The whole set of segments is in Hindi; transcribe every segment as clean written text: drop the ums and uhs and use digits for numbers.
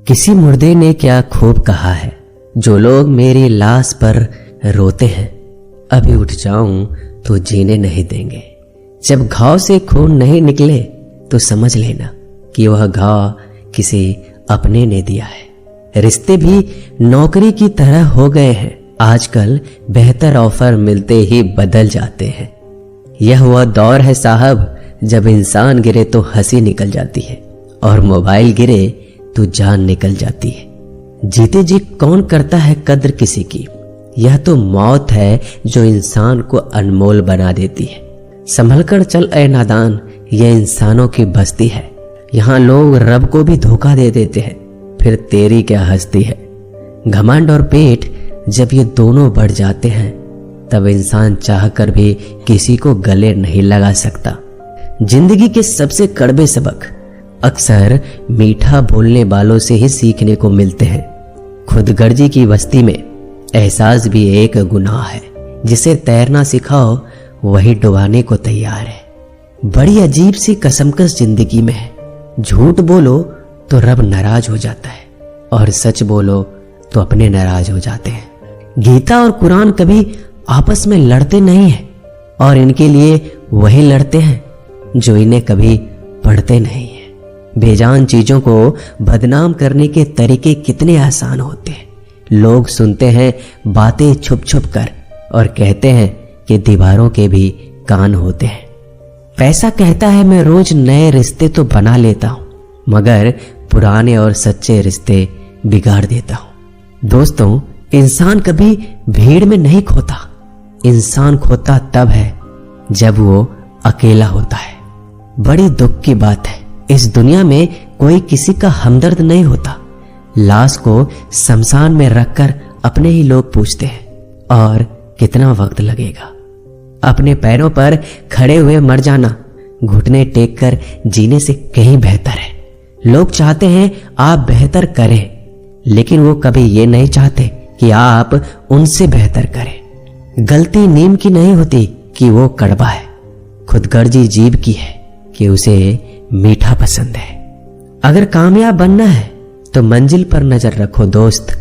किसी मुर्दे ने क्या खूब कहा है, जो लोग मेरी लाश पर रोते हैं, अभी उठ जाऊं तो जीने नहीं देंगे। जब घाव से खून नहीं निकले तो समझ लेना कि वह घाव किसी अपने ने दिया है। रिश्ते भी नौकरी की तरह हो गए हैं, आजकल बेहतर ऑफर मिलते ही बदल जाते हैं। यह वह दौर है साहब, जब इंसान गिरे तो हंसी निकल जाती है और मोबाइल गिरे तो जान निकल जाती है। जीते जी कौन करता है कद्र किसी की, यह तो मौत है जो इंसान को अनमोल बना देती है। संभल कर चल ए नादान, यह इंसानों की बस्ती है। यहाँ लोग रब को भी धोखा दे देते हैं, फिर तेरी क्या हस्ती है। घमंड और पेट जब ये दोनों बढ़ जाते हैं, तब इंसान चाहकर भी किसी को गले नहीं लगा सकता। जिंदगी के सबसे कड़वे सबक अक्सर मीठा बोलने वालों से ही सीखने को मिलते हैं। खुदगर्जी की बस्ती में एहसास भी एक गुनाह है। जिसे तैरना सिखाओ वही डुबाने को तैयार है। बड़ी अजीब सी कसमकस जिंदगी में है। झूठ बोलो तो रब नाराज हो जाता है और सच बोलो तो अपने नाराज हो जाते हैं। गीता और कुरान कभी आपस में लड़ते नहीं हैं, और इनके लिए वही लड़ते हैं जो इन्हें कभी पढ़ते नहीं हैं। बेजान चीजों को बदनाम करने के तरीके कितने आसान होते हैं। लोग सुनते हैं बातें छुप छुप कर और कहते हैं कि दीवारों के भी कान होते हैं। पैसा कहता है मैं रोज नए रिश्ते तो बना लेता हूं, मगर पुराने और सच्चे रिश्ते बिगाड़ देता हूं। दोस्तों, इंसान कभी भीड़ में नहीं खोता। इंसान खोता तब है जब वो अकेला होता है। बड़ी दुख की बात है, इस दुनिया में कोई किसी का हमदर्द नहीं होता। लाश को शमशान में रखकर अपने ही लोग पूछते हैं, और कितना वक्त लगेगा। अपने पैरों पर खड़े हुए मर जाना घुटने टेक कर जीने से कहीं बेहतर है। लोग चाहते हैं आप बेहतर करें, लेकिन वो कभी ये नहीं चाहते कि आप उनसे बेहतर करें। गलती नीम की नहीं होती कि वो कड़वा है, खुदगर्जी जीभ की है कि उसे मीठा पसंद है। अगर कामयाब बनना है तो मंजिल पर नजर रखो दोस्त।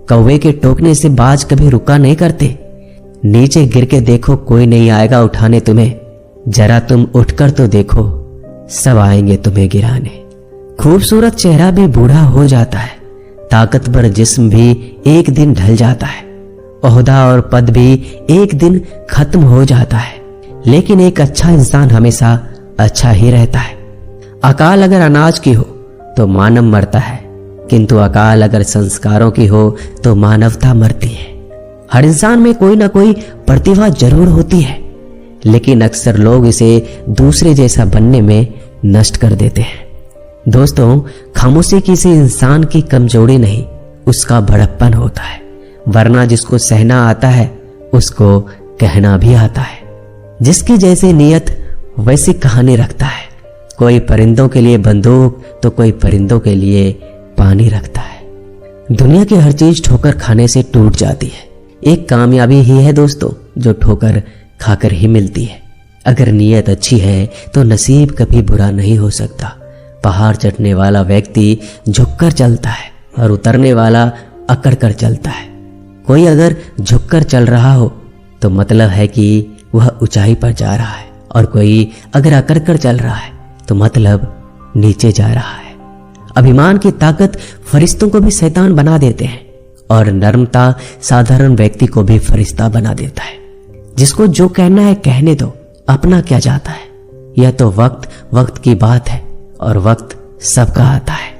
कौवे के टोकने से बाज कभी रुका नहीं करते। नीचे गिर के देखो, कोई नहीं आएगा उठाने तुम्हें। जरा तुम उठकर तो देखो, सब आएंगे तुम्हें गिराने। खूबसूरत चेहरा भी बूढ़ा हो जाता है, ताकतवर जिस्म भी एक दिन ढल जाता है, ओहदा और पद भी एक दिन खत्म हो जाता है, लेकिन एक अच्छा इंसान हमेशा अच्छा ही रहता है। अकाल अगर अनाज की हो तो मानव मरता है, किंतु अकाल अगर संस्कारों की हो तो मानवता मरती है। हर इंसान में कोई ना कोई प्रतिभा जरूर होती है, लेकिन अक्सर लोग इसे दूसरे जैसा बनने में नष्ट कर देते हैं। दोस्तों, खामोशी किसी इंसान की कमजोरी नहीं, उसका बड़प्पन होता है। वरना जिसको सहना आता है उसको कहना भी आता है। जिसकी जैसी नीयत वैसी कहानी रखता है। कोई परिंदों के लिए बंदूक तो कोई परिंदों के लिए पानी रखता है। दुनिया की हर चीज ठोकर खाने से टूट जाती है। एक कामयाबी ही है दोस्तों जो ठोकर खाकर ही मिलती है। अगर नीयत अच्छी है तो नसीब कभी बुरा नहीं हो सकता। पहाड़ चढ़ने वाला व्यक्ति झुककर चलता है और उतरने वाला अकड़ कर चलता है। कोई अगर झुककर चल रहा हो तो मतलब है कि वह ऊंचाई पर जा रहा है, और कोई अगर अकड़ कर चल रहा है तो मतलब नीचे जा रहा है। अभिमान की ताकत फरिश्तों को भी शैतान बना देते हैं, और नर्मता साधारण व्यक्ति को भी फरिश्ता बना देता है। जिसको जो कहना है कहने दो, अपना क्या जाता है। यह तो वक्त की बात है, और वक्त सबका आता है।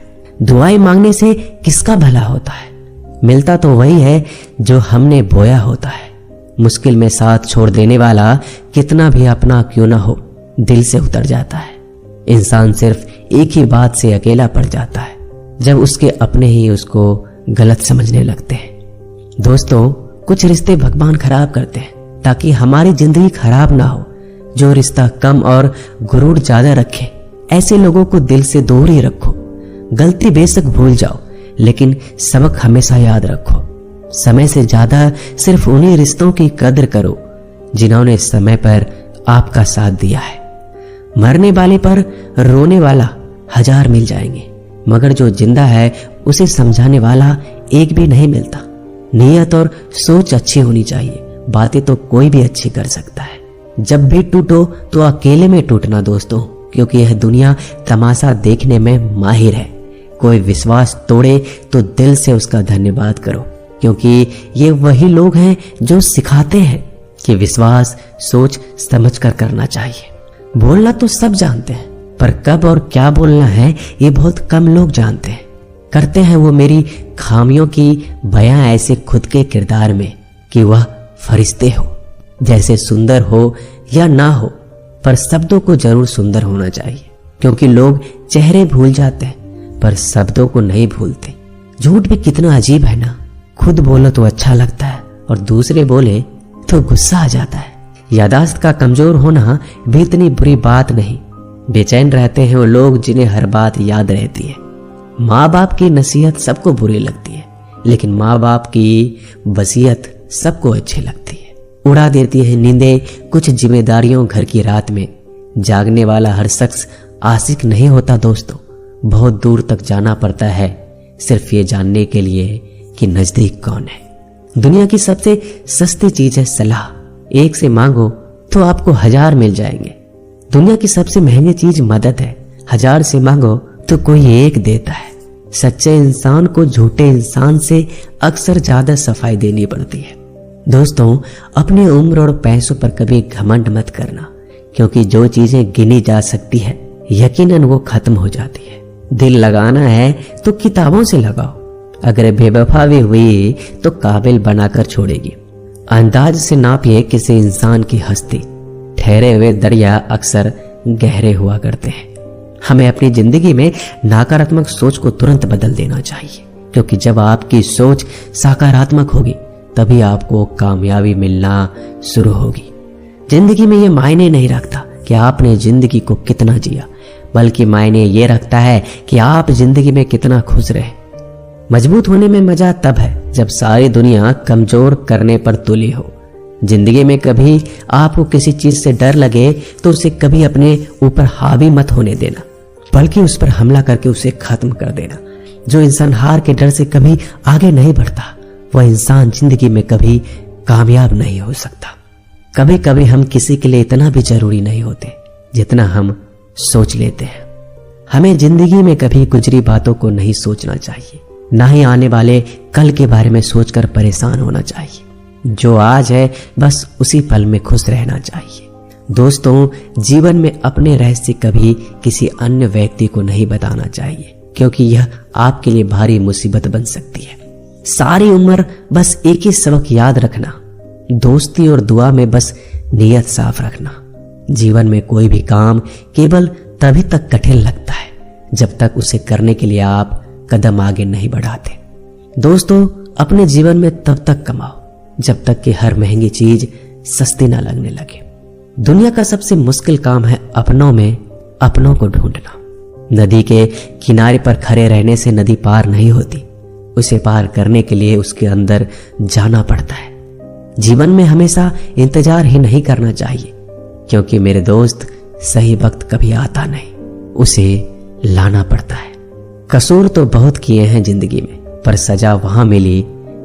दुआएं मांगने से किसका भला होता है। मिलता तो वही है जो हमने बोया होता है। मुश्किल में साथ छोड़ देने वाला कितना भी अपना क्यों ना हो, दिल से उतर जाता है। इंसान सिर्फ एक ही बात से अकेला पड़ जाता है, जब उसके अपने ही उसको गलत समझने लगते हैं। दोस्तों, कुछ रिश्ते भगवान खराब करते हैं ताकि हमारी जिंदगी खराब ना हो। जो रिश्ता कम और गुरूर ज्यादा रखे, ऐसे लोगों को दिल से दूर ही रखो। गलती बेशक भूल जाओ, लेकिन सबक हमेशा याद रखो। समय से ज्यादा सिर्फ उन्हीं रिश्तों की कद्र करो जिन्होंने समय पर आपका साथ दिया है। मरने वाले पर रोने वाला 1000 मिल जाएंगे, मगर जो जिंदा है उसे समझाने वाला एक भी नहीं मिलता। नीयत और सोच अच्छी होनी चाहिए, बातें तो कोई भी अच्छी कर सकता है। जब भी टूटो तो अकेले में टूटना दोस्तों, क्योंकि यह दुनिया तमाशा देखने में माहिर है। कोई विश्वास तोड़े तो दिल से उसका धन्यवाद करो, क्योंकि ये वही लोग हैं जो सिखाते हैं कि विश्वास सोच समझ कर करना चाहिए। बोलना तो सब जानते हैं, पर कब और क्या बोलना है ये बहुत कम लोग जानते हैं। करते हैं वो मेरी खामियों की बयां ऐसे खुद के किरदार में कि वह फरिश्ते हो। जैसे सुंदर हो या ना हो, पर शब्दों को जरूर सुंदर होना चाहिए, क्योंकि लोग चेहरे भूल जाते हैं पर शब्दों को नहीं भूलते। झूठ भी कितना अजीब है ना, खुद बोलो तो अच्छा लगता है और दूसरे बोले तो गुस्सा आ जाता है। यादाश्त का कमजोर होना भी इतनी बुरी बात नहीं। बेचैन रहते हैं वो लोग जिन्हें हर बात याद रहती है। माँ बाप की नसीहत सबको बुरी लगती है, लेकिन माँ बाप की वसीयत सबको अच्छी लगती है। उड़ा देती है नींदें कुछ जिम्मेदारियों घर की रात में। जागने वाला हर शख्स आशिक नहीं होता दोस्तों। बहुत दूर तक जाना पड़ता है सिर्फ ये जानने के लिए कि नजदीक कौन है। दुनिया की सबसे सस्ती चीज है सलाह। एक से मांगो तो आपको 1000 मिल जाएंगे। दुनिया की सबसे महंगी चीज मदद है। 1000 से मांगो तो कोई एक देता है। सच्चे इंसान को झूठे इंसान से अक्सर ज्यादा सफाई देनी पड़ती है। दोस्तों, अपनी उम्र और पैसों पर कभी घमंड मत करना, क्योंकि जो चीजें गिनी जा सकती है यकीनन वो खत्म हो जाती है। दिल लगाना है तो किताबों से लगाओ, अगर बेवफा भी हुई तो काबिल बनाकर छोड़ेगी। अंदाज से नापिए किसी इंसान की हस्ती। ठहरे हुए दरिया अक्सर गहरे हुआ करते हैं। हमें अपनी जिंदगी में नकारात्मक सोच को तुरंत बदल देना चाहिए, क्योंकि जब आपकी सोच सकारात्मक होगी तभी आपको कामयाबी मिलना शुरू होगी। जिंदगी में ये मायने नहीं रखता कि आपने जिंदगी को कितना जिया, बल्कि मायने ये रखता है कि आप जिंदगी में कितना खुश रहे। मजबूत होने में मजा तब है जब सारी दुनिया कमजोर करने पर तुली हो। जिंदगी में कभी आपको किसी चीज से डर लगे तो उसे कभी अपने ऊपर हावी मत होने देना, बल्कि उस पर हमला करके उसे खत्म कर देना। जो इंसान हार के डर से कभी आगे नहीं बढ़ता, वह इंसान जिंदगी में कभी कामयाब नहीं हो सकता। कभी कभी हम किसी के लिए इतना भी जरूरी नहीं होते जितना हम सोच लेते हैं। हमें जिंदगी में कभी गुजरी बातों को नहीं सोचना चाहिए, ना ही आने वाले कल के बारे में सोचकर परेशान होना चाहिए। जो आज है बस उसी पल में खुश रहना चाहिए। दोस्तों, जीवन में अपने रहस्य कभी किसी अन्य व्यक्ति को नहीं बताना चाहिए, क्योंकि यह आपके लिए भारी मुसीबत बन सकती है। सारी उम्र बस एक ही सबक याद रखना, दोस्ती और दुआ में बस नीयत साफ रखना। जीवन में कोई भी काम केवल तभी तक कठिन लगता है जब तक उसे करने के लिए आप कदम आगे नहीं बढ़ाते। दोस्तों, अपने जीवन में तब तक कमाओ जब तक कि हर महंगी चीज सस्ती ना लगने लगे। दुनिया का सबसे मुश्किल काम है अपनों में अपनों को ढूंढना। नदी के किनारे पर खड़े रहने से नदी पार नहीं होती, उसे पार करने के लिए उसके अंदर जाना पड़ता है। जीवन में हमेशा इंतजार ही नहीं करना चाहिए, क्योंकि मेरे दोस्त सही वक्त कभी आता नहीं, उसे लाना पड़ता है। कसूर तो बहुत किए हैं जिंदगी में, पर सजा वहां मिली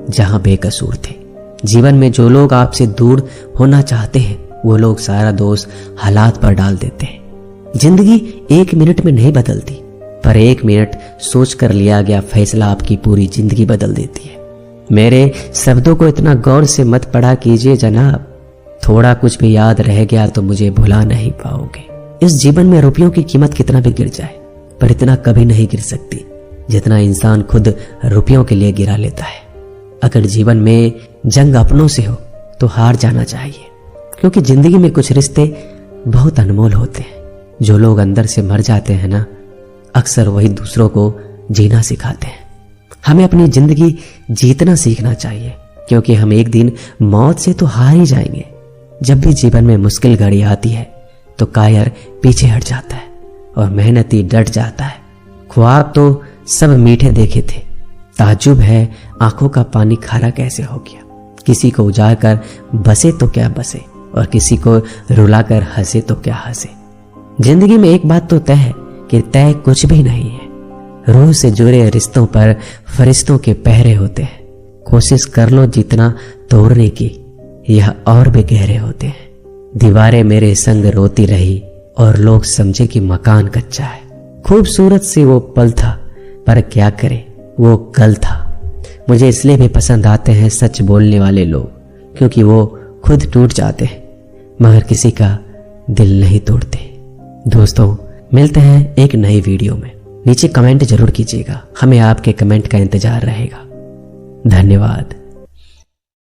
जहां बेकसूर थे। जीवन में जो लोग आपसे दूर होना चाहते हैं वो लोग सारा दोष हालात पर डाल देते हैं। जिंदगी 1 मिनट में नहीं बदलती, पर 1 मिनट सोचकर लिया गया फैसला आपकी पूरी जिंदगी बदल देती है। मेरे शब्दों को इतना गौर से मत पढ़ा कीजिए जनाब, थोड़ा कुछ भी याद रह गया तो मुझे भुला नहीं पाओगे। इस जीवन में रुपयों की कीमत कितना भी गिर जाए, पर इतना कभी नहीं गिर सकती जितना इंसान खुद रुपयों के लिए गिरा लेता है। अगर जीवन में जंग अपनों से हो तो हार जाना चाहिए, क्योंकि जिंदगी में कुछ रिश्ते बहुत अनमोल होते हैं। जो लोग अंदर से मर जाते हैं ना, अक्सर वही दूसरों को जीना सिखाते हैं। हमें अपनी जिंदगी जीतना सीखना चाहिए, क्योंकि हम एक दिन मौत से तो हार ही जाएंगे। जब भी जीवन में मुश्किल घड़ी आती है तो कायर पीछे हट जाता है और मेहनती डट जाता है। ख्वाब तो सब मीठे देखे थे, ताज्जुब है आंखों का पानी खारा कैसे हो गया। किसी को उजाड़ कर बसे तो क्या बसे, और किसी को रुलाकर हंसे तो क्या हंसे। जिंदगी में एक बात तो तय है कि तय कुछ भी नहीं है। रूह से जुड़े रिश्तों पर फरिश्तों के पहरे होते हैं। कोशिश कर लो जितना तोड़ने की, यह और भी गहरे होते हैं। दीवारें मेरे संग रोती रही और लोग समझे कि मकान कच्चा है। खूबसूरत सी वो पल था, पर क्या करे वो कल था। मुझे इसलिए भी पसंद आते हैं सच बोलने वाले लोग, क्योंकि वो खुद टूट जाते हैं मगर किसी का दिल नहीं तोड़ते। दोस्तों, मिलते हैं एक नई वीडियो में। नीचे कमेंट जरूर कीजिएगा, हमें आपके कमेंट का इंतजार रहेगा। धन्यवाद।